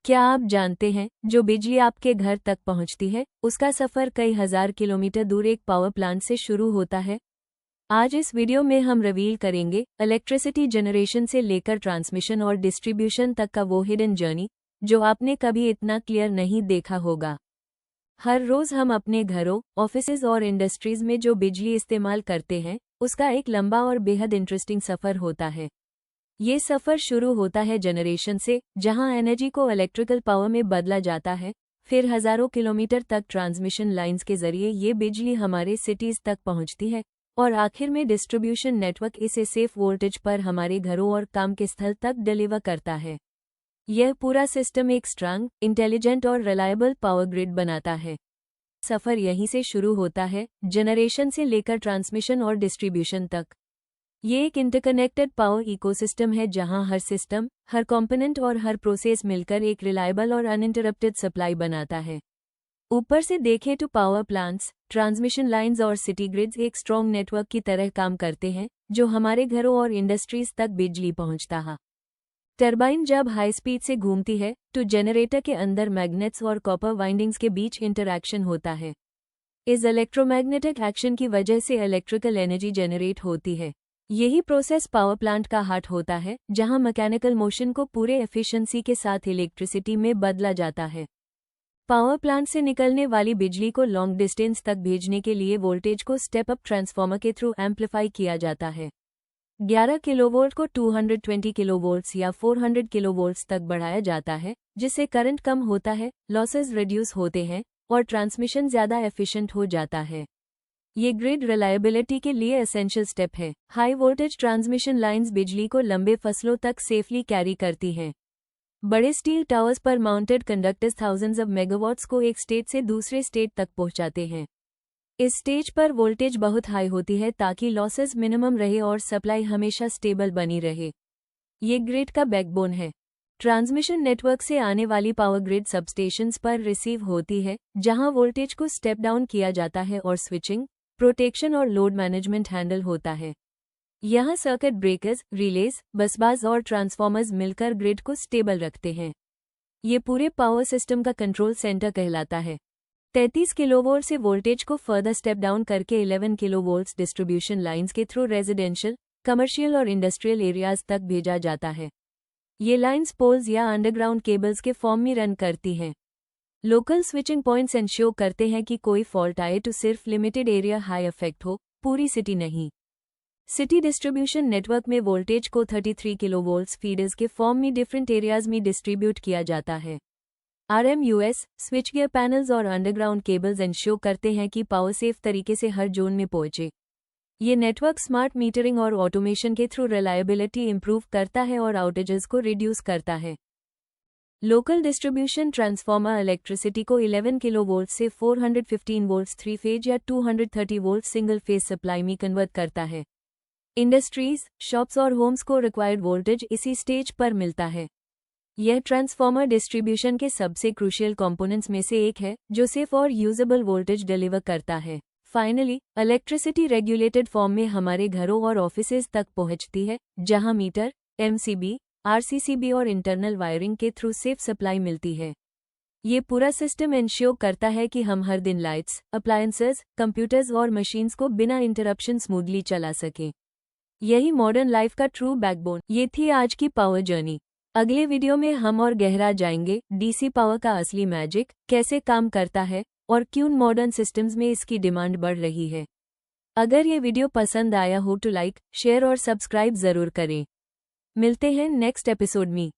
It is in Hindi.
क्या आप जानते हैं जो बिजली आपके घर तक पहुंचती है उसका सफ़र कई हजार किलोमीटर दूर एक पावर प्लांट से शुरू होता है। आज इस वीडियो में हम रिवील करेंगे इलेक्ट्रिसिटी जनरेशन से लेकर ट्रांसमिशन और डिस्ट्रीब्यूशन तक का वो हिडन जर्नी जो आपने कभी इतना क्लियर नहीं देखा होगा। हर रोज़ हम अपने घरों, ऑफिसेज और इंडस्ट्रीज में जो बिजली इस्तेमाल करते हैं उसका एक लंबा और बेहद इंटरेस्टिंग सफ़र होता है। ये सफ़र शुरू होता है जनरेशन से, जहां एनर्जी को इलेक्ट्रिकल पावर में बदला जाता है। फिर हज़ारों किलोमीटर तक ट्रांसमिशन लाइंस के जरिए ये बिजली हमारे सिटीज़ तक पहुंचती है और आखिर में डिस्ट्रीब्यूशन नेटवर्क इसे सेफ वोल्टेज पर हमारे घरों और काम के स्थल तक डिलीवर करता है। यह पूरा सिस्टम एक स्ट्रांग, इंटेलिजेंट और रिलायबल पावर ग्रिड बनाता है। सफ़र यहीं से शुरू होता है, जनरेशन से लेकर ट्रांसमिशन और डिस्ट्रीब्यूशन तक। ये एक इंटरकनेक्टेड पावर इकोसिस्टम है जहां हर सिस्टम, हर कंपोनेंट और हर प्रोसेस मिलकर एक रिलायबल और अनइंटरप्टेड सप्लाई बनाता है। ऊपर से देखें तो पावर प्लांट्स, ट्रांसमिशन लाइंस और सिटी ग्रिड्स एक स्ट्रॉन्ग नेटवर्क की तरह काम करते हैं जो हमारे घरों और इंडस्ट्रीज तक बिजली पहुंचता है। टरबाइन जब हाई स्पीड से घूमती है तो जनरेटर के अंदर मैग्नेट्स और कॉपर वाइंडिंग्स के बीच इंटरैक्शन होता है। इस इलेक्ट्रोमैग्नेटिक एक्शन की वजह से इलेक्ट्रिकल एनर्जी जनरेट होती है। यही प्रोसेस पावर प्लांट का हार्ट होता है, जहां मैकेनिकल मोशन को पूरे एफिशिएंसी के साथ इलेक्ट्रिसिटी में बदला जाता है। पावर प्लांट से निकलने वाली बिजली को लॉन्ग डिस्टेंस तक भेजने के लिए वोल्टेज को स्टेप अप ट्रांसफार्मर के थ्रू एम्पलीफाई किया जाता है। 11 किलोवोल्ट को 220 किलोवोल्ट्स या 400 किलोवोल्ट्स तक बढ़ाया जाता है, जिससे करंट कम होता है, लॉसेस रिड्यूस होते हैं और ट्रांसमिशन ज़्यादा एफिशिएंट हो जाता है। ये ग्रिड रिलायबिलिटी के लिए एसेंशियल स्टेप है। हाई वोल्टेज ट्रांसमिशन लाइंस बिजली को लंबे फसलों तक सेफली कैरी करती हैं। बड़े स्टील टावर्स पर mounted conductors thousands of megawatts को एक स्टेट से दूसरे स्टेट तक पहुंचाते हैं। इस स्टेज पर वोल्टेज बहुत हाई होती है ताकि लॉसेस मिनिमम रहे और सप्लाई हमेशा स्टेबल बनी रहे। ये ग्रिड का बैकबोन है। ट्रांसमिशन नेटवर्क से आने वाली पावर ग्रिड सबस्टेशंस पर रिसीव होती है, जहां वोल्टेज को स्टेप डाउन किया जाता है और स्विचिंग, प्रोटेक्शन और लोड मैनेजमेंट हैंडल होता है। यहाँ सर्किट ब्रेकर्स, रिलेज, बसबास और ट्रांसफॉर्मर्स मिलकर ग्रिड को स्टेबल रखते हैं। ये पूरे पावर सिस्टम का कंट्रोल सेंटर कहलाता है। 33 किलोवोल्ट से वोल्टेज को फर्दर स्टेप डाउन करके 11 किलोवोल्ट्स डिस्ट्रीब्यूशन लाइंस के थ्रू रेजिडेंशियल, कमर्शियल और इंडस्ट्रियल एरियाज तक भेजा जाता है। ये लाइंस पोल्स या अंडरग्राउंड केबल्स के फॉर्म में रन करती हैं। लोकल स्विचिंग पॉइंट्स इंश्योर करते हैं कि कोई फॉल्ट आए तो सिर्फ लिमिटेड एरिया हाई अफेक्ट हो, पूरी सिटी नहीं। सिटी डिस्ट्रीब्यूशन नेटवर्क में वोल्टेज को 33 किलोवोल्ट्स फीडर्स के फॉर्म में डिफरेंट एरियाज में डिस्ट्रीब्यूट किया जाता है। RMUS, स्विच गियर पैनल्स और अंडरग्राउंड केबल्स इंश्योर करते हैं कि पावर सेफ तरीके से हर जोन में पहुंचे। ये नेटवर्क स्मार्ट मीटरिंग और ऑटोमेशन के थ्रू रिलायबिलिटी इंप्रूव करता है और आउटेजेस को रिड्यूस करता है। लोकल डिस्ट्रीब्यूशन ट्रांसफार्मर इलेक्ट्रिसिटी को 11 किलोवोल्ट से 415 वोल्ट्स 3 फेज या 230 वोल्ट सिंगल फेज सप्लाई में कन्वर्ट करता है। इंडस्ट्रीज, शॉप्स और होम्स को रिक्वायर्ड वोल्टेज इसी स्टेज पर मिलता है। यह ट्रांसफार्मर डिस्ट्रीब्यूशन के सबसे क्रूशियल कंपोनेंट्स में से एक है जो सेफ और यूजेबल वोल्टेज डिलीवर करता है। फाइनली, इलेक्ट्रिसिटी रेगुलेटेड फॉर्म में हमारे घरों और ऑफिसेज तक पहुंचती है, जहां मीटर, MCB, RCCB और इंटरनल वायरिंग के थ्रू सेफ सप्लाई मिलती है। ये पूरा सिस्टम इंश्योर करता है कि हम हर दिन लाइट्स, अप्लायंसेस, कंप्यूटर्स और मशीन्स को बिना इंटरप्शन स्मूथली चला सकें। यही मॉडर्न लाइफ का ट्रू बैकबोन। ये थी आज की पावर जर्नी। अगले वीडियो में हम और गहरा जाएंगे DC पावर का असली मैजिक, कैसे काम करता है और क्यों मॉडर्न सिस्टम्स में इसकी डिमांड बढ़ रही है। अगर ये वीडियो पसंद आया हो तो लाइक, शेयर और सब्सक्राइब जरूर करें। मिलते हैं नेक्स्ट एपिसोड में।